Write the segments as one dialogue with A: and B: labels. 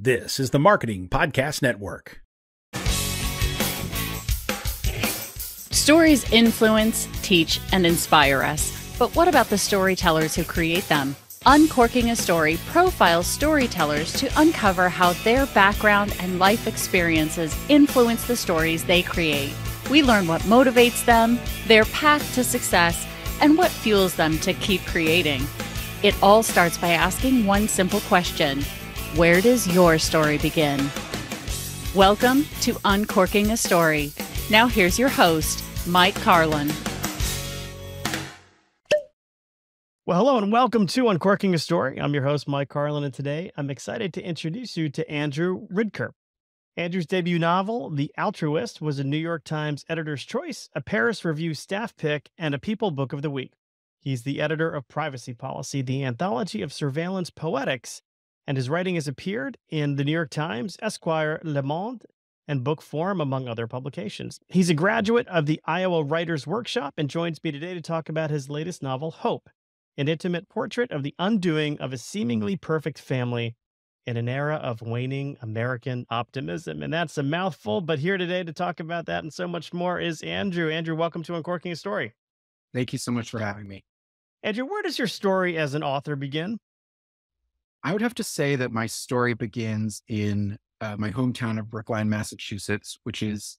A: This is the Marketing Podcast Network.
B: Stories influence, teach, and inspire us. But what about the storytellers who create them? Uncorking a Story profiles storytellers to uncover how their background and life experiences influence the stories they create. We learn what motivates them, their path to success, and what fuels them to keep creating. It all starts by asking one simple question: where does your story begin? Welcome to Uncorking a Story. Now here's your host, Mike Carlin.
C: Well, hello and welcome to Uncorking a Story. I'm your host, Mike Carlin, and today I'm excited to introduce you to Andrew Ridker. Andrew's debut novel, The Altruists, was a New York Times Editor's Choice, a Paris Review staff pick, and a People Book of the Week. He's the editor of Privacy Policy, the Anthology of Surveillance Poetics, and his writing has appeared in the New York Times, Esquire, Monde, and Bookforum, among other publications. He's a graduate of the Iowa Writers Workshop and joins me today to talk about his latest novel, Hope, an intimate portrait of the undoing of a seemingly perfect family in an era of waning American optimism. And that's a mouthful, but here today to talk about that and so much more is Andrew. Andrew, welcome to Uncorking a Story.
D: Thank you so much for having me.
C: Andrew, where does your story as an author begin?
D: I would have to say that my story begins in my hometown of Brookline, Massachusetts, which is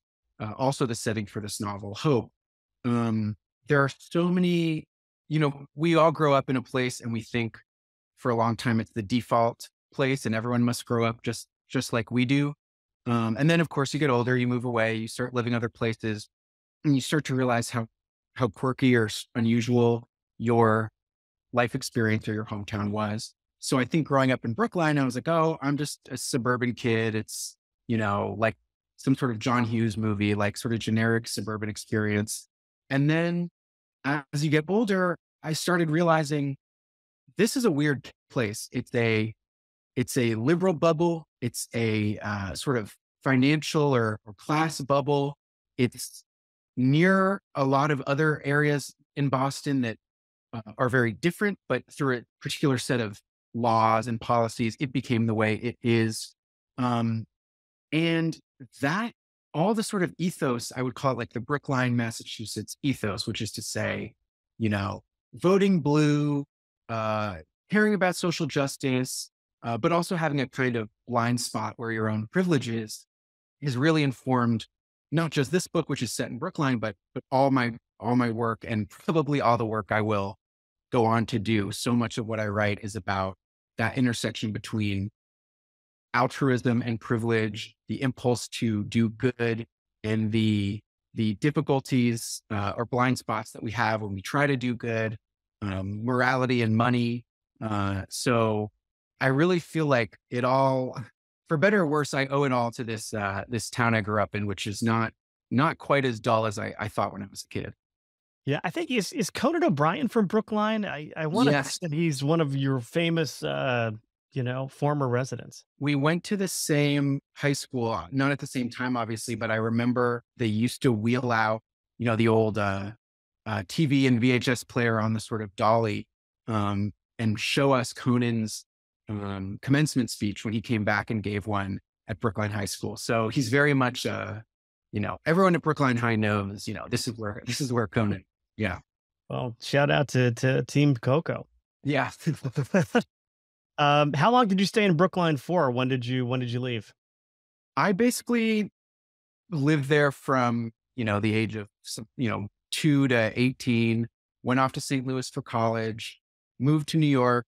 D: also the setting for this novel, Hope. There are so many, we all grow up in a place and we think for a long time it's the default place and everyone must grow up just like we do. And then, of course, you get older, you move away, you start living other places, and you start to realize how quirky or unusual your life experience or your hometown was. So I think growing up in Brookline, I was like, oh, I'm just a suburban kid. It's, like some sort of John Hughes movie, like sort of generic suburban experience. And then as you get older, I started realizing this is a weird place. It's a liberal bubble. It's a sort of financial or class bubble. It's near a lot of other areas in Boston that are very different, but through a particular set of laws and policies, it became the way it is. And that all the sort of ethos, I would call it like the Brookline, Massachusetts ethos, which is to say, voting blue, caring about social justice, but also having a kind of blind spot where your own privileges is really informed, not just this book, which is set in Brookline, but all my work and probably all the work I will go on to do. So much of what I write is about that intersection between altruism and privilege, the impulse to do good, and the difficulties or blind spots that we have when we try to do good, morality and money. So I really feel like it all, for better or worse, I owe it all to this town I grew up in, which is not quite as dull as I thought when I was a kid.
C: Yeah, I think is Conan O'Brien from Brookline. I want to think that he's one of your famous, former residents.
D: We went to the same high school, not at the same time, obviously, but I remember they used to wheel out, the old TV and VHS player on the sort of dolly, and show us Conan's commencement speech when he came back and gave one at Brookline High School. So he's very much, everyone at Brookline High knows, this is where Conan. Yeah.
C: Well, shout out to Team Coco.
D: Yeah.
C: How long did you stay in Brookline for? When did you leave?
D: I basically lived there from, the age of, 2 to 18, went off to St. Louis for college, moved to New York,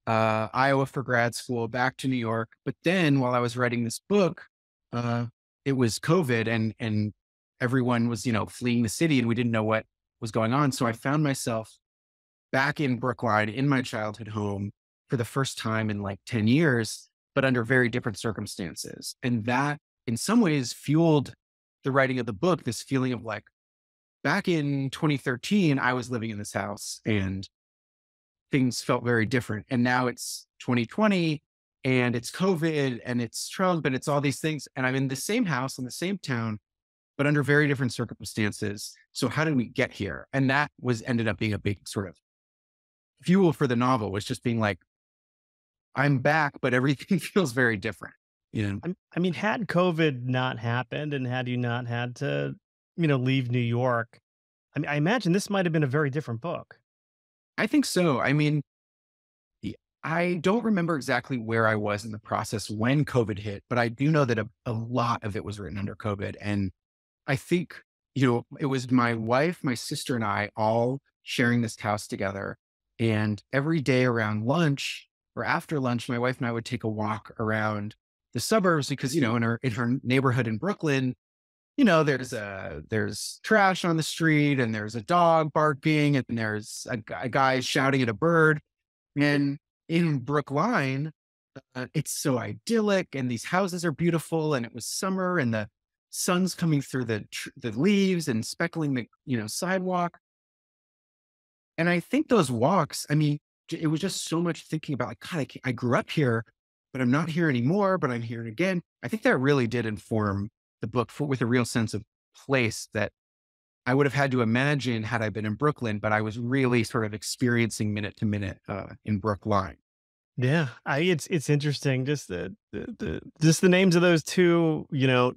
D: Iowa for grad school, back to New York. But then while I was writing this book, it was COVID and everyone was, fleeing the city and we didn't know what was going on. So I found myself back in Brookline in my childhood home for the first time in like 10 years, but under very different circumstances. And that in some ways fueled the writing of the book, this feeling of like, back in 2013, I was living in this house and things felt very different. And now it's 2020 and it's COVID and it's Trump and it's all these things. And I'm in the same house in the same town, but under very different circumstances. So how did we get here? And that ended up being a big sort of fuel for the novel, was just being like, I'm back, but everything feels very different. You know,
C: I mean, had COVID not happened and had you not had to, leave New York, I mean, I imagine this might have been a very different book.
D: I think so. I mean, I don't remember exactly where I was in the process when COVID hit, but I do know that a lot of it was written under COVID. And I think, it was my wife, my sister, and I all sharing this house together. And every day around lunch or after lunch, my wife and I would take a walk around the suburbs because, in her neighborhood in Brooklyn, there's trash on the street and there's a dog barking and there's a guy shouting at a bird. And in Brookline, it's so idyllic and these houses are beautiful and it was summer and the sun's coming through the leaves and speckling the, sidewalk. And I think those walks, I mean, it was just so much thinking about like, God, I grew up here, but I'm not here anymore, but I'm here again. I think that really did inform the book with a real sense of place that I would have had to imagine had I been in Brooklyn, but I was really sort of experiencing minute to minute in Brookline.
C: Yeah, it's interesting. Just the names of those two,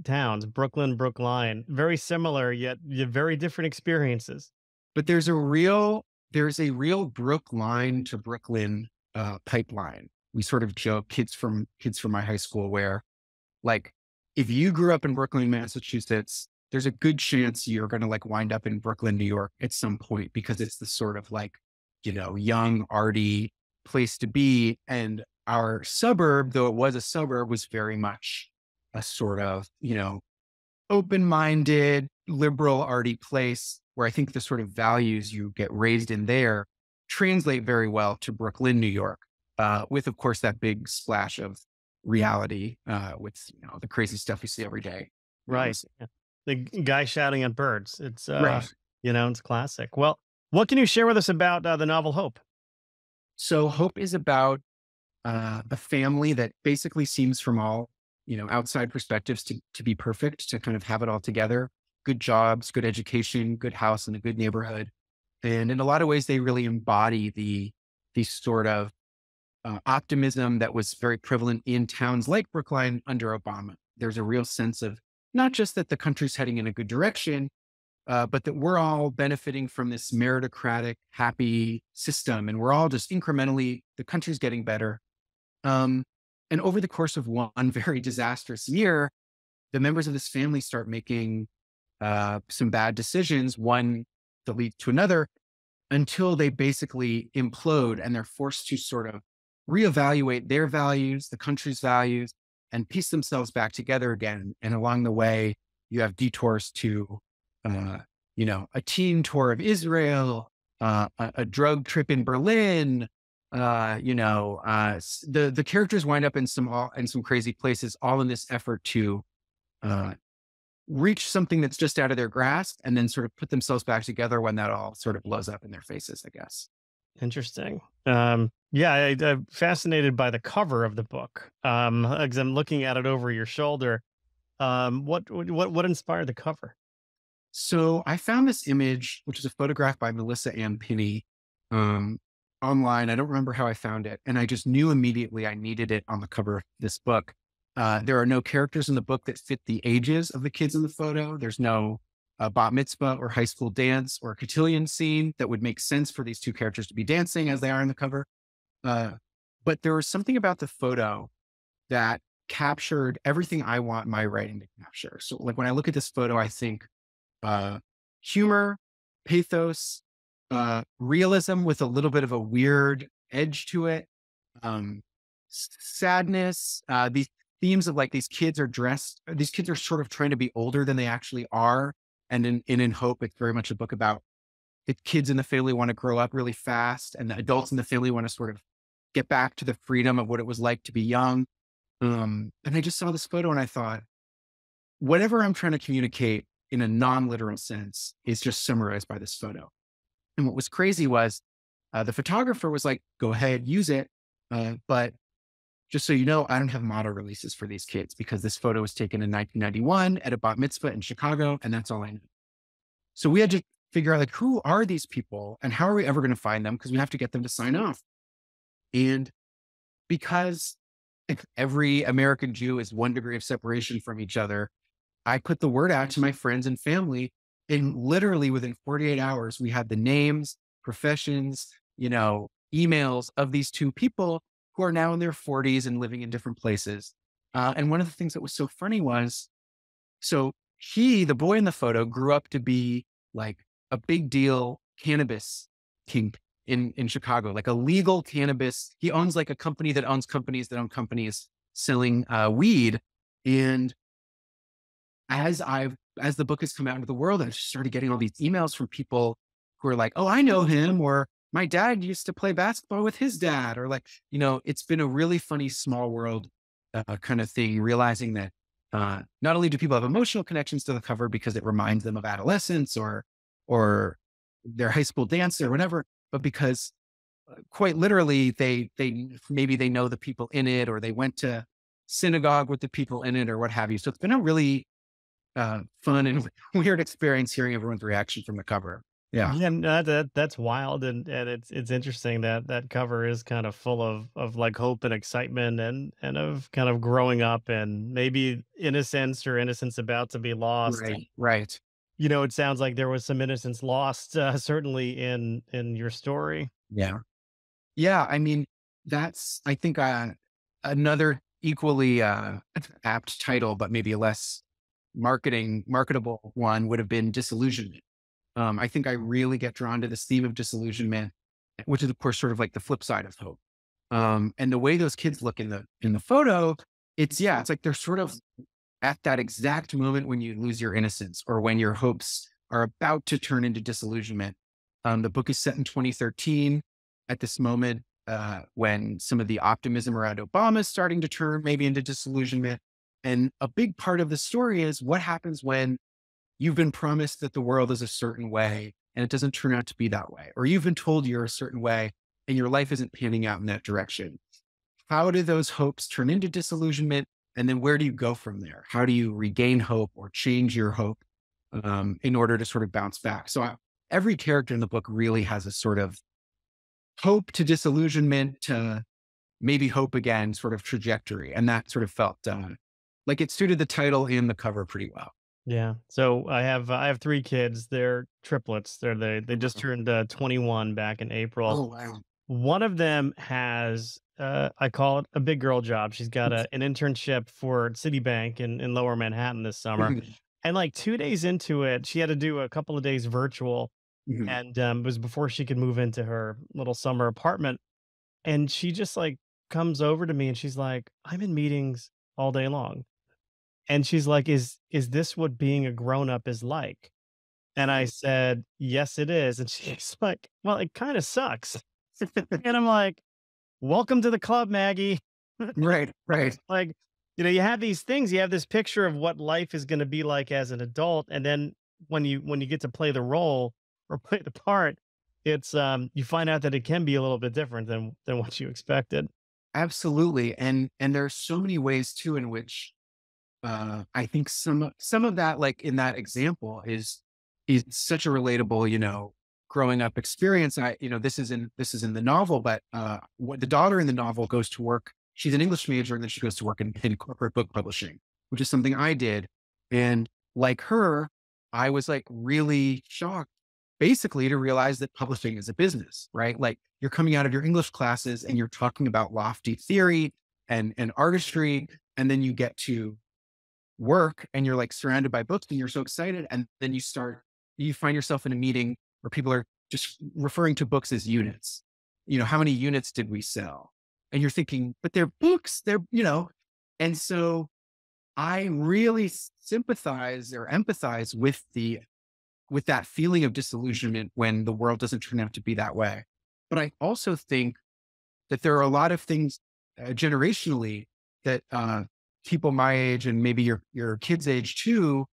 C: towns, Brooklyn, Brookline, very similar yet very different experiences.
D: But there's a real Brookline to Brooklyn pipeline. We sort of joke, kids from my high school, where like if you grew up in Brooklyn, Massachusetts, there's a good chance you're going to like wind up in Brooklyn, New York at some point because it's the sort of like, young, arty place to be. And our suburb, though it was a suburb, was very much a sort of, open-minded, liberal, arty place where I think the sort of values you get raised in there translate very well to Brooklyn, New York, with, of course, that big splash of reality with, the crazy stuff you see every day.
C: Right. Yeah. The guy shouting at birds. It's,
D: Right.
C: it's classic. Well, what can you share with us about the novel Hope?
D: So Hope is about a family that basically seems from all, outside perspectives to be perfect, to kind of have it all together. Good jobs, good education, good house, and a good neighborhood. And in a lot of ways, they really embody the sort of optimism that was very prevalent in towns like Brookline under Obama. There's a real sense of not just that the country's heading in a good direction, but that we're all benefiting from this meritocratic, happy system. And we're all just incrementally, the country's getting better. And over the course of one very disastrous year, the members of this family start making some bad decisions, one that leads to another, until they basically implode and they're forced to sort of reevaluate their values, the country's values, and piece themselves back together again. And along the way, you you to, a teen tour of Israel, a drug trip in Berlin. The characters wind up in some crazy places, all in this effort to reach something that's just out of their grasp, and then sort of put themselves back together when that all sort of blows up in their faces, I guess.
C: Interesting. Yeah, I'm fascinated by the cover of the book. 'Cause I'm looking at it over your shoulder. What inspired the cover?
D: So I found this image, which is a photograph by Melissa Ann Pinney, online. I don't remember how I found it. And I just knew immediately I needed it on the cover of this book. There are no characters in the book that fit the ages of the kids in the photo. There's no bat mitzvah or high school dance or cotillion scene that would make sense for these two characters to be dancing as they are in the cover. But there was something about the photo that captured everything I want my writing to capture. So like when I look at this photo, I think humor, pathos, realism with a little bit of a weird edge to it, sadness, these themes of like these kids are sort of trying to be older than they actually are. And in Hope, it's very much a book about the kids in the family want to grow up really fast, and the adults in the family want to sort of get back to the freedom of what it was like to be young. And I just saw this photo and I thought, whatever I'm trying to communicate in a non-literal sense is just summarized by this photo. And what was crazy was the photographer was like, go ahead, use it. But just so you know, I don't have model releases for these kids because this photo was taken in 1991 at a bat mitzvah in Chicago. And that's all I know. So we had to figure out like, who are these people and how are we ever going to find them? Because we have to get them to sign off. And because every American Jew is 1 degree of separation from each other, I put the word out to my friends and family. And literally within 48 hours, we had the names, professions, emails of these two people who are now in their 40s and living in different places. And one of the things that was so funny was, so the boy in the photo, grew up to be like a big deal cannabis king in Chicago, like a legal cannabis. He owns like a company that owns companies that own companies selling weed. And as the book has come out into the world, I just started getting all these emails from people who are like, oh, I know him, or my dad used to play basketball with his dad, or like, it's been a really funny small world kind of thing, realizing that not only do people have emotional connections to the cover because it reminds them of adolescence or their high school dance or whatever, but because quite literally maybe they know the people in it, or they went to synagogue with the people in it, or what have you. So it's been a really fun and weird experience hearing everyone's reaction from the cover. Yeah.
C: Yeah, no, that's wild, and it's interesting that that cover is kind of full of like hope and excitement and of kind of growing up and maybe innocence about to be lost.
D: Right. Right.
C: It sounds like there was some innocence lost, certainly in your story.
D: Yeah. Yeah. I mean, that's, I think, another equally apt title, but maybe a less marketable one would have been disillusionment. I think I really get drawn to this theme of disillusionment, which is of course sort of like the flip side of hope. And the way those kids look in the photo, it's like they're sort of at that exact moment when you lose your innocence, or when your hopes are about to turn into disillusionment. The book is set in 2013 at this moment when some of the optimism around Obama is starting to turn maybe into disillusionment. And a big part of the story is what happens when you've been promised that the world is a certain way and it doesn't turn out to be that way, or you've been told you're a certain way and your life isn't panning out in that direction. How do those hopes turn into disillusionment? And then where do you go from there? How do you regain hope or change your hope in order to sort of bounce back? So every character in the book really has a sort of hope to disillusionment to maybe hope again sort of trajectory. And that sort of felt like it suited the title and the cover pretty well.
C: Yeah. So I have 3 kids. They're triplets. They just turned 21 back in April.
D: Oh, wow.
C: One of them has I call it a big girl job. She's got an internship for Citibank in Lower Manhattan this summer. And like 2 days into it, she had to do a couple of days virtual, and it was before she could move into her little summer apartment. And she just like comes over to me and she's like, "I'm in meetings all day long." And she's like, is this what being a grown up is like? And I said, "Yes, it is." And she's like, "Well, it kind of sucks." And I'm like, "Welcome to the club, Maggie."
D: Right. Right.
C: Like, you have these things, you have this picture of what life is going to be like as an adult. And then when you get to play the role or play the part, it's, you find out that it can be a little bit different than what you expected.
D: Absolutely. And there are so many ways too, in which I think some of that, like in that example, is such a relatable, growing up experience. This is in the novel, but what the daughter in the novel goes to work. She's an English major, and then she goes to work in corporate book publishing, which is something I did. And like her, I was like really shocked, basically, to realize that publishing is a business, right? Like you're coming out of your English classes and you're talking about lofty theory and artistry, and then you get to work and you're like surrounded by books and you're so excited. And then you find yourself in a meeting where people are just referring to books as units. How many units did we sell? And you're thinking, but they're books, and so I really sympathize or empathize with that feeling of disillusionment when the world doesn't turn out to be that way. But I also think that there are a lot of things generationally that people my age and maybe your kids' age too,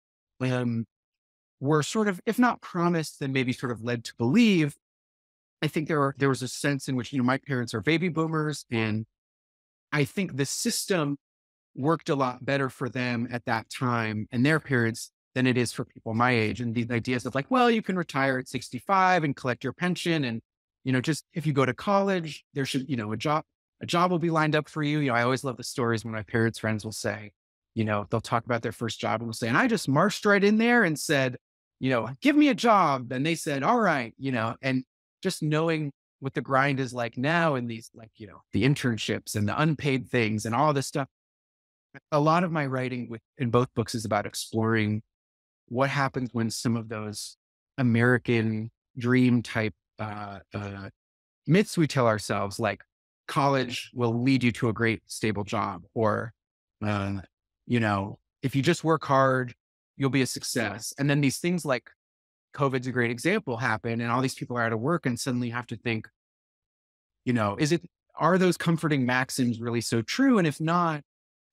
D: were sort of, if not promised, then maybe sort of led to believe. I think there was a sense in which, my parents are baby boomers, and I think the system worked a lot better for them at that time and their parents than it is for people my age. And these ideas of like, well, you can retire at 65 and collect your pension. And, just if you go to college, there should, a job. a job will be lined up for you. I always love the stories when my parents' friends will say, they'll talk about their first job and will say, and I just marched right in there and said, give me a job. And they said, all right, and just knowing what the grind is like now and these the internships and the unpaid things and all this stuff. A lot of my writing in both books is about exploring what happens when some of those American dream type myths we tell ourselves, like college will lead you to a great stable job, or if you just work hard, you'll be a success. And then these things like COVID's a great example happen, and all these people are out of work, and suddenly you have to think, are those comforting maxims really so true? And if not,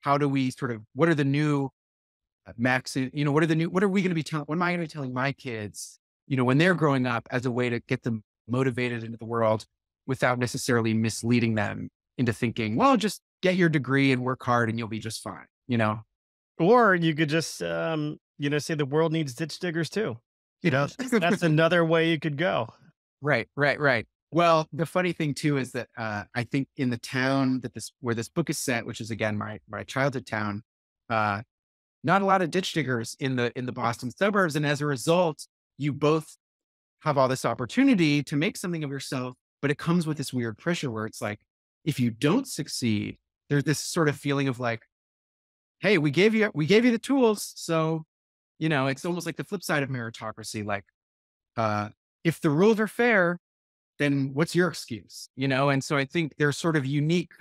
D: how do we what are the new maxims? What are we going to be telling? What am I going to be telling my kids, when they're growing up, as a way to get them motivated into the world without necessarily misleading them into thinking, well, just get your degree and work hard and you'll be just fine,
C: Or you could just, say the world needs ditch diggers too. That's another way you could go.
D: Right. Well, the funny thing too is that I think in the town where this book is set, which is again my childhood town, not a lot of ditch diggers in the Boston suburbs, and as a result, you both have all this opportunity to make something of yourself, but it comes with this weird pressure where it's like, if you don't succeed, there's this sort of feeling of like, hey, we gave you the tools, so it's almost like the flip side of meritocracy. Like, if the rules are fair, then what's your excuse? And so I think there's sort of unique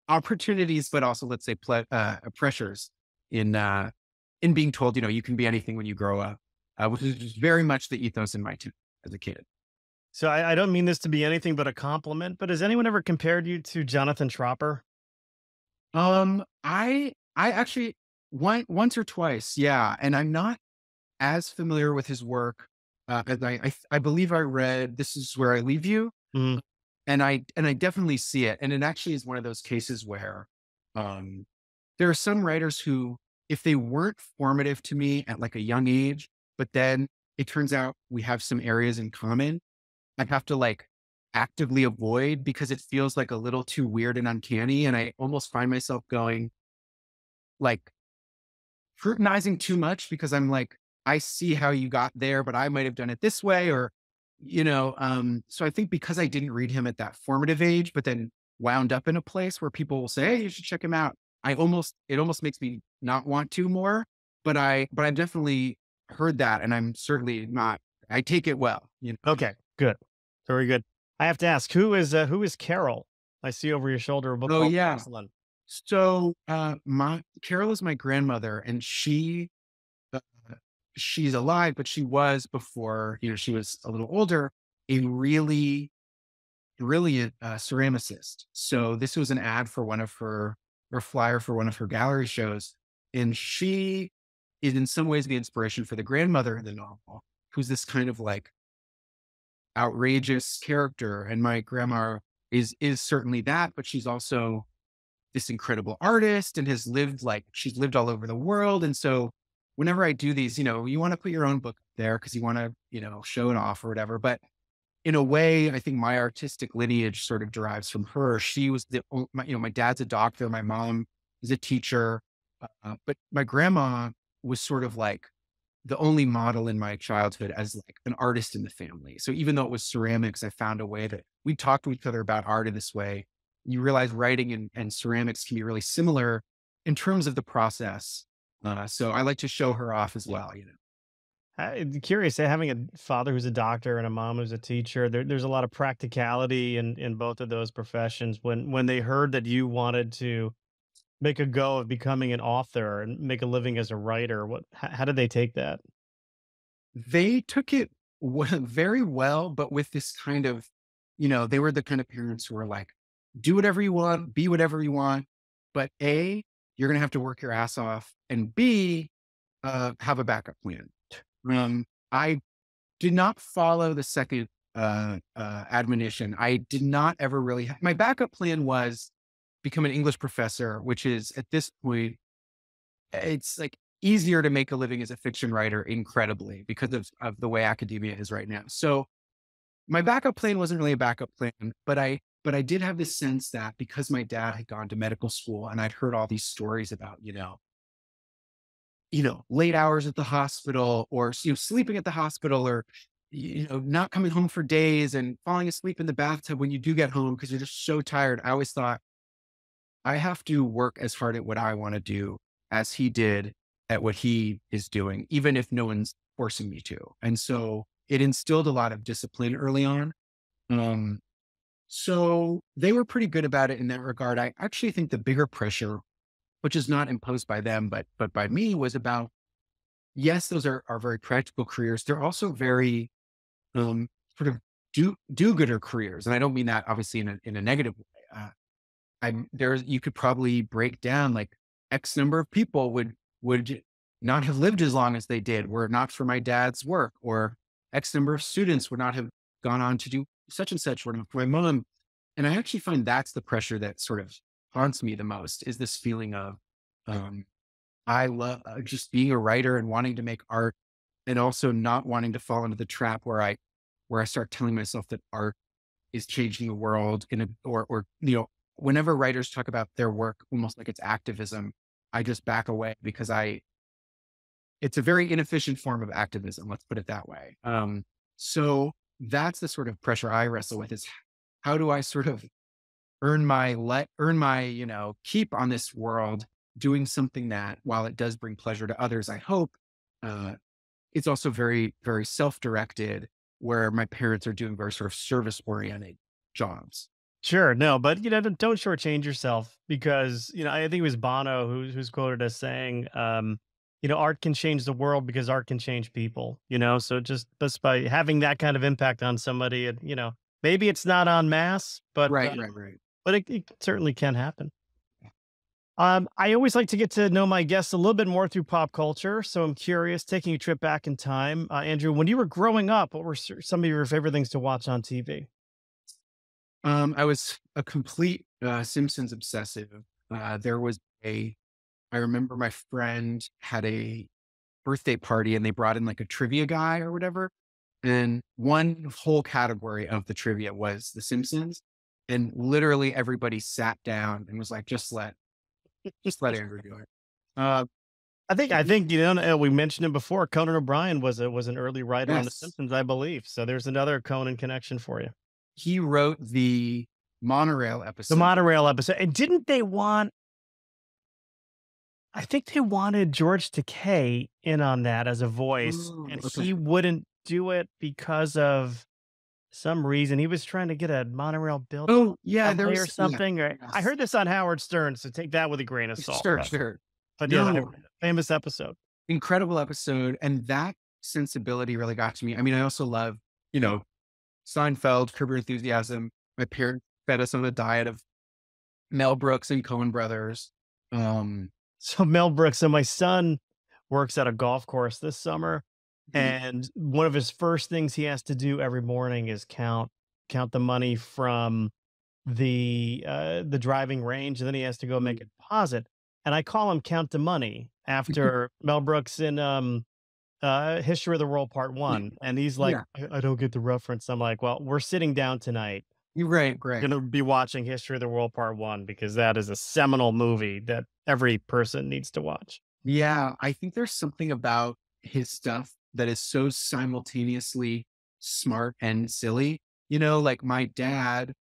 D: opportunities, but also, let's say, pressures in being told, you can be anything when you grow up, which is very much the ethos in my town as a kid.
C: So I don't mean this to be anything but a compliment, but has anyone ever compared you to Jonathan Tropper?
D: I actually once or twice, yeah, and I'm not as familiar with his work. As I believe I read This Is Where I Leave You,
C: Mm.
D: and I definitely see it. And it actually is one of those cases where there are some writers who, if they weren't formative to me at like a young age, but then it turns out we have some areas in common, I'd have to like actively avoid because it feels like a little too weird and uncanny. And I almost find myself going like scrutinizing too much because I'm like, I see how you got there, but I might have done it this way, or, so I think because I didn't read him at that formative age, but then wound up in a place where people will say, hey, you should check him out. It almost makes me not want to more, but I've definitely heard that. And I'm certainly not, I take it well,
C: Okay, good. Very good. I have to ask, who is Carol? I see over your shoulder a book called
D: yeah.
C: Porcelain.
D: So, Carol is my grandmother, and she's alive, but she was, before, she was a little older, a really brilliant ceramicist. So this was an ad for or flyer for one of her gallery shows. And she is in some ways the inspiration for the grandmother in the novel, who's this kind of like outrageous character. And my grandma is certainly that, but she's also this incredible artist and she's lived all over the world. And so whenever I do these, you want to put your own book there because you want to, show it off or whatever. But in a way, I think my artistic lineage sort of derives from her. She was my dad's a doctor. My mom is a teacher. But my grandma was sort of like the only model in my childhood as like an artist in the family. So even though it was ceramics, I found a way that we talked to each other about art in this way. You realize writing and ceramics can be really similar in terms of the process. So I like to show her off as well,
C: I'm curious, having a father who's a doctor and a mom who's a teacher, there's a lot of practicality in both of those professions. When they heard that you wanted to make a go of becoming an author and make a living as a writer, how did they take that?
D: They took it very well, but with this kind of, they were the kind of parents who were like, do whatever you want, be whatever you want, but A, you're going to have to work your ass off, and B, have a backup plan. I did not follow the second admonition. I did not ever really. My backup plan was become an English professor, which is at this point, it's like easier to make a living as a fiction writer, incredibly, because of the way academia is right now. So my backup plan wasn't really a backup plan, but I But I did have this sense that because my dad had gone to medical school and I'd heard all these stories about, late hours at the hospital, or, sleeping at the hospital, or, not coming home for days and falling asleep in the bathtub when you do get home because you're just so tired. I always thought I have to work as hard at what I want to do as he did at what he is doing, even if no one's forcing me to. And so it instilled a lot of discipline early on. Um, so they were pretty good about it in that regard. I actually think the bigger pressure, which is not imposed by them, but by me, was about, yes, those are very practical careers. They're also very sort of do-gooder careers. And I don't mean that obviously in a negative way. You could probably break down like X number of people would not have lived as long as they did were it not for my dad's work, or X number of students would not have gone on to do such and such were not for my mom. And I actually find that's the pressure that sort of haunts me the most, is this feeling of, I love just being a writer and wanting to make art, and also not wanting to fall into the trap where I start telling myself that art is changing the world or whenever writers talk about their work almost like it's activism, I just back away because it's a very inefficient form of activism. Let's put it that way. So that's the sort of pressure I wrestle with, is how do I sort of earn my keep on this world, doing something that, while it does bring pleasure to others, I hope, it's also very, very self-directed, where my parents are doing very sort of service-oriented jobs.
C: Sure. No, but don't shortchange yourself, because, I think it was Bono who's quoted as saying, art can change the world because art can change people, so just by having that kind of impact on somebody, maybe it's not en masse, but,
D: Right.
C: but it certainly can happen. I always like to get to know my guests a little bit more through pop culture. So I'm curious, taking a trip back in time, Andrew, when you were growing up, what were some of your favorite things to watch on TV?
D: I was a complete Simpsons obsessive. I remember my friend had a birthday party and they brought in like a trivia guy or whatever. And one whole category of the trivia was The Simpsons. And literally everybody sat down and was like, just let Andrew do it.
C: I think we mentioned him before. Conan O'Brien was an early writer on The
D: Yes.
C: Simpsons, I believe. So there's another Conan connection for you.
D: He wrote the monorail episode.
C: The monorail episode. And didn't they I think they wanted George Takei in on that as a voice,
D: Oh,
C: and
D: okay.
C: he wouldn't do it because of some reason. He was trying to get a monorail built
D: Oh, yeah,
C: LA or something. I
D: yes.
C: heard this on Howard Stern, so take that with a grain of salt.
D: Sure.
C: But yeah,
D: No.
C: famous episode.
D: Incredible episode. And that sensibility really got to me. I mean, I also love, Seinfeld, Curb Your Enthusiasm. My parents fed us on a diet of Mel Brooks and Coen Brothers.
C: So Mel Brooks. So my son works at a golf course this summer, and one of his first things he has to do every morning is count the money from the driving range, and then he has to go make a deposit. And I call him Count the Money after Mel Brooks in History of the World Part 1. And he's like,
D: Yeah.
C: I don't get the reference. I'm like, well, we're sitting down tonight.
D: You're right.
C: Going to be watching History of the World Part 1, because that is a seminal movie that every person needs to watch.
D: Yeah. I think there's something about his stuff that is so simultaneously smart and silly. Like my dad,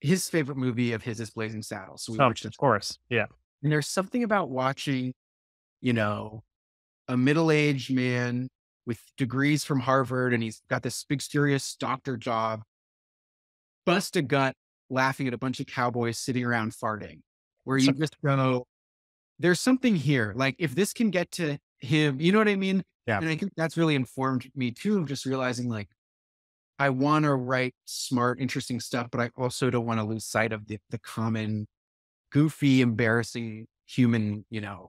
D: his favorite movie of his is Blazing Saddles. So we watched it.
C: Of course. Yeah.
D: And there's something about watching, a middle-aged man with degrees from Harvard, and he's got this big, serious doctor job, bust a gut laughing at a bunch of cowboys sitting around farting, where you just go, there's something here. Like, if this can get to him, you know what I mean?
C: Yeah.
D: And I think that's really informed me too, of just realizing, like, I want to write smart, interesting stuff, but I also don't want to lose sight of the common, goofy, embarrassing human,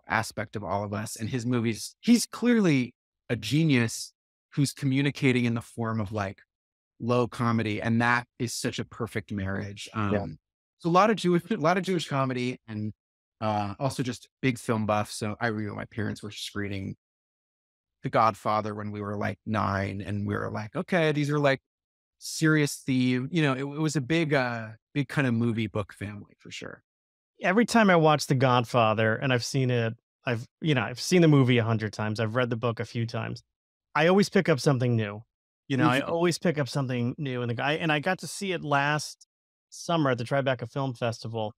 D: aspect of all of us. And his movies, he's clearly a genius who's communicating in the form of like low comedy. And that is such a perfect marriage. So a lot of Jewish comedy, and also just big film buff. So I remember my parents were screening The Godfather when we were like 9, and we were like, okay, these are like serious theme. It was a big kind of movie book family for sure.
C: Every time I watch The Godfather, and I've seen it, I've seen the movie 100 times. I've read the book a few times. I always pick up something new. I
D: Mhm.
C: always pick up something new. And I got to see it last summer at the Tribeca Film Festival.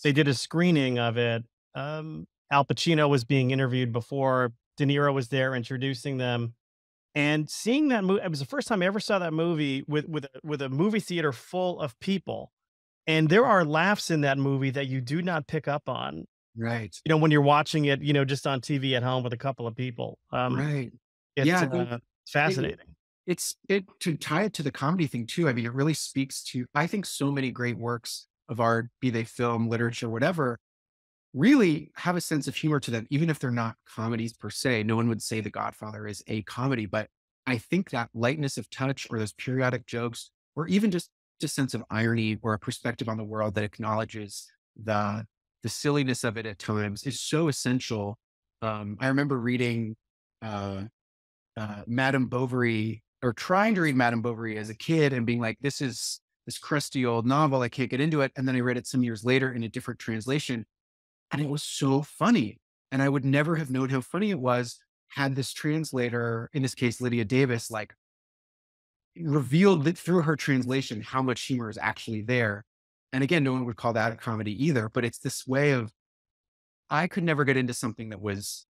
C: They did a screening of it. Al Pacino was being interviewed before De Niro was there introducing them. And seeing that movie, it was the first time I ever saw that movie with a movie theater full of people. And there are laughs in that movie that you do not pick up on,
D: Right.
C: when you're watching it, just on TV at home with a couple of people.
D: Right.
C: It's
D: Yeah. It,
C: fascinating.
D: it to tie it to the comedy thing too. I mean, it really speaks to, I think, so many great works of art, be they film, literature, whatever, really have a sense of humor to them, even if they're not comedies per se. No one would say The Godfather is a comedy, but I think that lightness of touch or those periodic jokes, or even just a sense of irony or a perspective on the world that acknowledges the silliness of it at times is so essential. I remember reading uh, Madame Bovary, or trying to read Madame Bovary as a kid and being like, this is this crusty old novel. I can't get into it. And then I read it some years later in a different translation, and it was so funny. And I would never have known how funny it was had this translator, in this case, Lydia Davis, like revealed that through her translation how much humor is actually there. And again, no one would call that a comedy either, but it's this way of, I could never get into something that was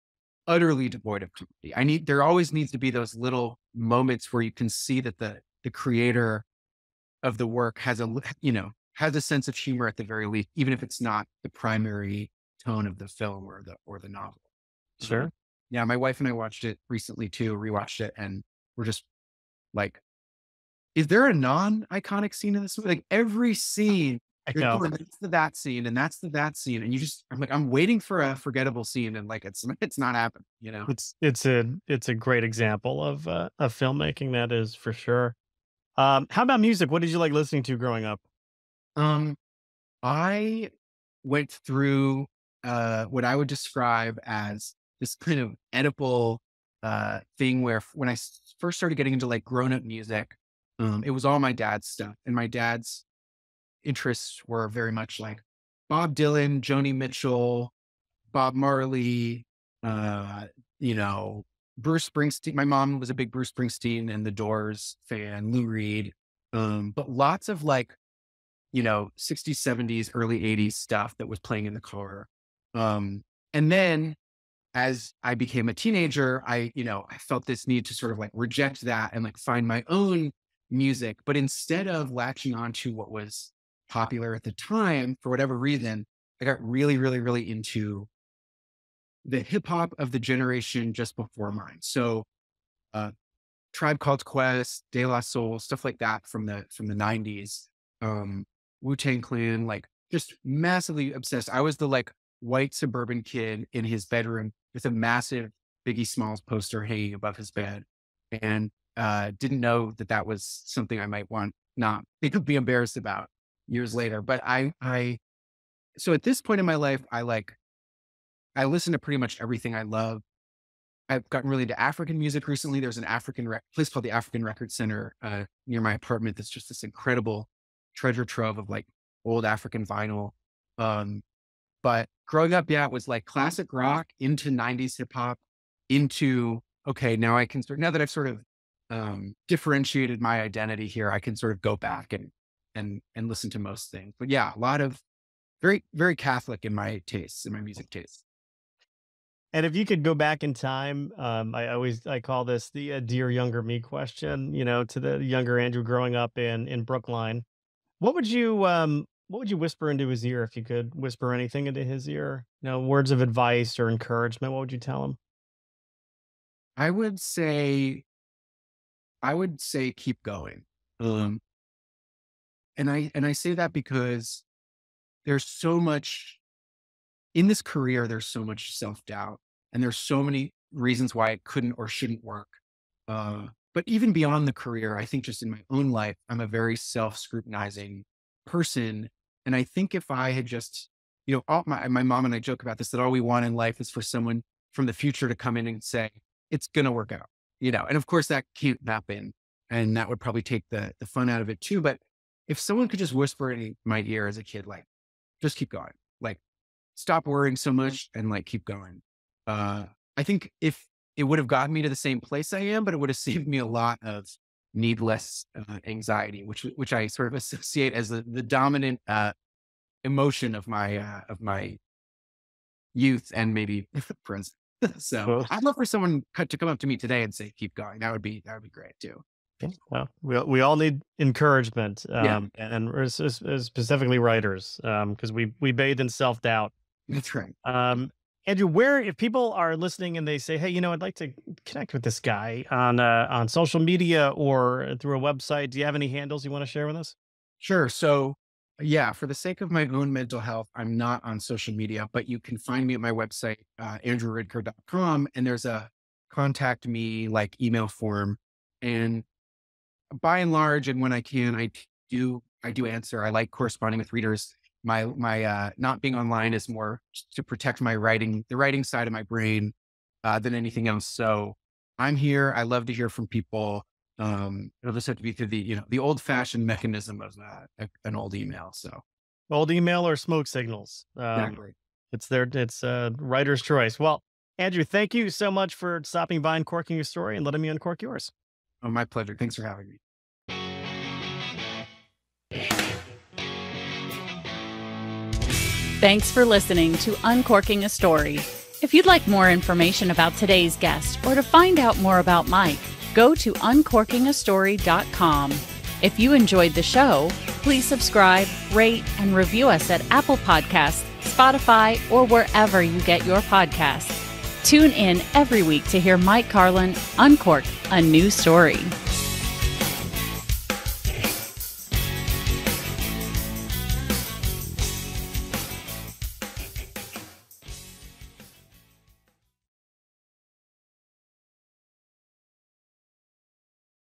D: utterly devoid of comedy. There always needs to be those little moments where you can see that the creator of the work has a sense of humor at the very least, even if it's not the primary tone of the film or the novel.
C: Sure.
D: Yeah, my wife and I watched it recently too, rewatched it, and we're just like, is there a non-iconic scene in this movie? Like every scene,
C: I
D: you're
C: know.
D: going, that's the that scene, and that's the that scene, and I'm like, I'm waiting for a forgettable scene, and like it's not happening.
C: It's a great example of filmmaking, that is for sure. How about music? What did you like listening to growing up?
D: Um, I went through what I would describe as this kind of Oedipal thing where when I first started getting into like grown up music, it was all my dad's stuff. And my dad's interests were very much like Bob Dylan, Joni Mitchell, Bob Marley, uh, you know, Bruce Springsteen. My mom was a big Bruce Springsteen and the Doors fan, Lou Reed. But lots of like, 60s, 70s, early 80s stuff that was playing in the car. And then as I became a teenager, I felt this need to sort of like reject that and like find my own music. But instead of latching on to what was popular at the time, for whatever reason, I got really, really, really into the hip hop of the generation just before mine. So, uh, Tribe Called Quest, De La Soul, stuff like that from the 90s. Wu-Tang Clan, like just massively obsessed. I was the like white suburban kid in his bedroom with a massive Biggie Smalls poster hanging above his bed, and didn't know that was something I might not be embarrassed about years later. But so at this point in my life, I listen to pretty much everything I love. I've gotten really into African music recently. There's an place called the African Record Center near my apartment that's just this incredible treasure trove of like old African vinyl. But growing up, yeah, it was like classic rock into 90s hip hop into, okay, now now that I've sort of differentiated my identity here, I can sort of go back and listen to most things. But yeah, a lot of very, very Catholic in my tastes, in my music tastes.
C: And if you could go back in time, I call this the dear younger me question, to the younger Andrew growing up in Brookline. What would you whisper into his ear if you could whisper anything into his ear? Words of advice or encouragement. What would you tell him?
D: I would say, keep going. Um, and I say that because there's so much in this career, there's so much self-doubt and there's so many reasons why it couldn't or shouldn't work. But even beyond the career, I think just in my own life, I'm a very self-scrutinizing person. And I think if I had just, my mom and I joke about this, that all we want in life is for someone from the future to come in and say, it's going to work out, and of course that can't happen. and that would probably take the fun out of it too. But if someone could just whisper in my ear as a kid, like, just keep going, like, stop worrying so much and like, keep going. I think if it would have gotten me to the same place I am, but it would have saved me a lot of needless anxiety, which I sort of associate as the dominant emotion of my youth and maybe present. So I'd love for someone to come up to me today and say, keep going. That would be great too.
C: Well, we all need encouragement, and specifically writers, because we bathe in self-doubt.
D: That's right.
C: Andrew, if people are listening and they say, hey, I'd like to connect with this guy on social media or through a website, do you have any handles you want to share with us?
D: Sure. So yeah, for the sake of my own mental health, I'm not on social media, but you can find me at my website, andrewridker.com, and there's a contact me like email form. And by and large, and when I can, I do answer. I like corresponding with readers. My not being online is more to protect the writing side of my brain than anything else. So I'm here. I love to hear from people. It'll just have to be through the old fashioned mechanism of an old email. So
C: old email or smoke signals.
D: Exactly.
C: It's writer's choice. Well, Andrew, thank you so much for stopping by, uncorking your story, and letting me uncork yours.
D: Oh, my pleasure. Thanks for having me.
B: Thanks for listening to Uncorking a Story. If you'd like more information about today's guest or to find out more about Mike, go to uncorkingastory.com. If you enjoyed the show, please subscribe, rate, and review us at Apple Podcasts, Spotify, or wherever you get your podcasts. Tune in every week to hear Mike Carlin uncork a new story.